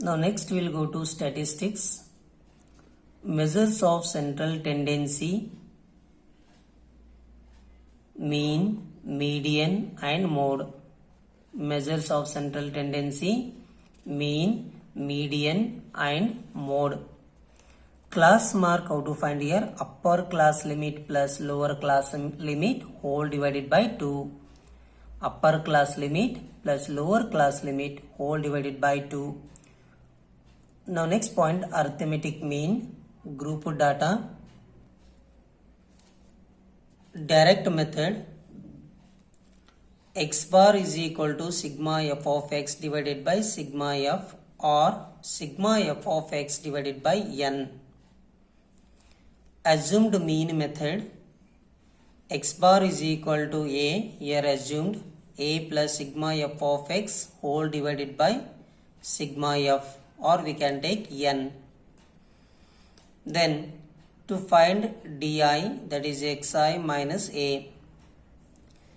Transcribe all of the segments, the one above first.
Now next we will go to statistics. Measures of central tendency, mean, median and mode. Measures of central tendency, mean, median and mode. Class mark, how to find here? Upper class limit plus lower class limit whole divided by 2. Upper class limit plus lower class limit whole divided by 2. Now next point, arithmetic mean, group data, direct method. X bar is equal to sigma f of x divided by sigma f or sigma f of x divided by n. Assumed mean method. X bar is equal to a, here assumed a plus sigma f of x whole divided by sigma f, or we can take n. Then to find di, that is xi minus a.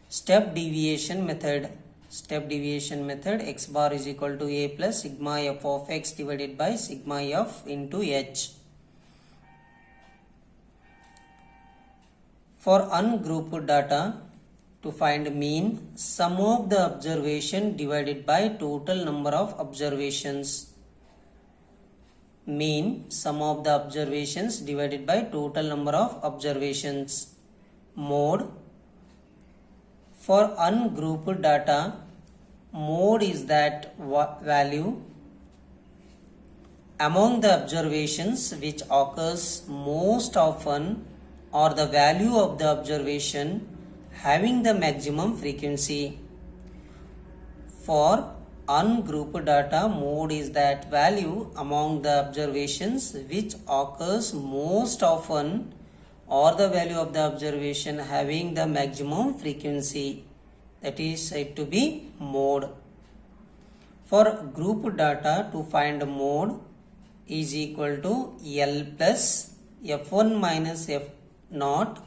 Step deviation method. Step deviation method, x bar is equal to a plus sigma f of x divided by sigma f into h. For ungrouped data, to find mean, sum of the observation divided by total number of observations. Mean, sum of the observations divided by total number of observations. Mode. For ungrouped data, mode is that value among the observations which occurs most often, or the value of the observation having the maximum frequency. For ungrouped data, mode is that value among the observations which occurs most often, or the value of the observation having the maximum frequency, that is said to be mode. For grouped data, to find mode is equal to L plus F1 minus F0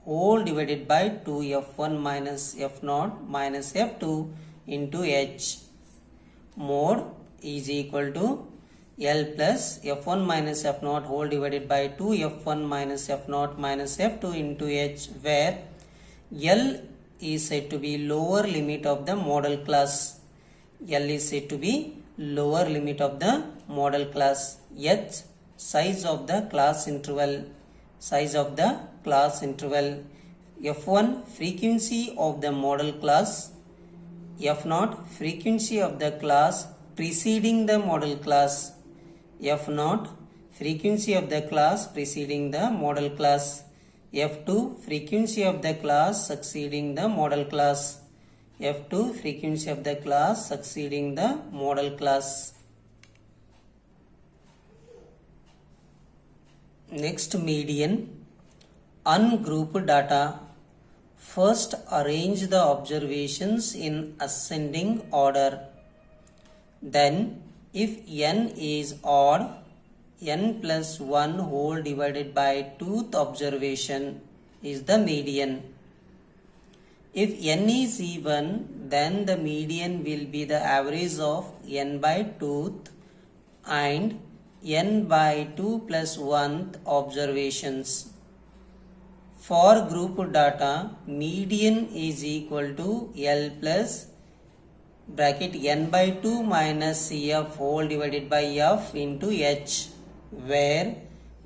whole divided by 2 F1 minus F0 minus F2 into H. Mode is equal to L plus F1 minus F0 whole divided by 2 F1 minus F0 minus F2 into H, where L is said to be lower limit of the model class. L is said to be lower limit of the model class. H, size of the class interval. Size of the class interval. F1, frequency of the model class. F0, frequency of the class preceding the model class. F0, frequency of the class preceding the model class. F2, frequency of the class succeeding the model class. F2, frequency of the class succeeding the model class. Next, median. Ungrouped data. First, arrange the observations in ascending order. Then, if n is odd, n plus 1 whole divided by 2th observation is the median. If n is even, then the median will be the average of n by 2th and n by 2 plus 1th observations. For group data, median is equal to L plus bracket n by 2 minus Cf whole divided by f into h, where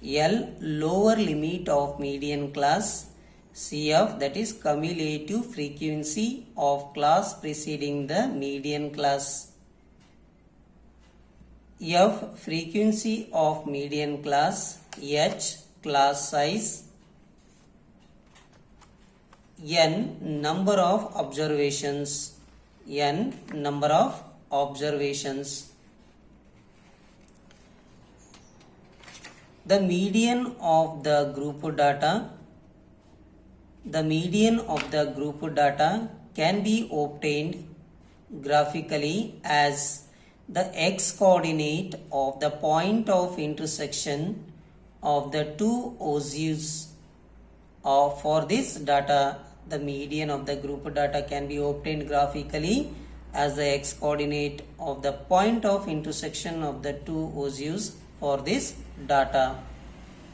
L lower limit of median class, Cf that is cumulative frequency of class preceding the median class, f frequency of median class, h class size, n number of observations. N number of observations. The median of the group data. The median of the group data can be obtained graphically as the x coordinate of the point of intersection of the two ogives. For this data, the median of the group data can be obtained graphically as the x coordinate of the point of intersection of the two OSUs for this data.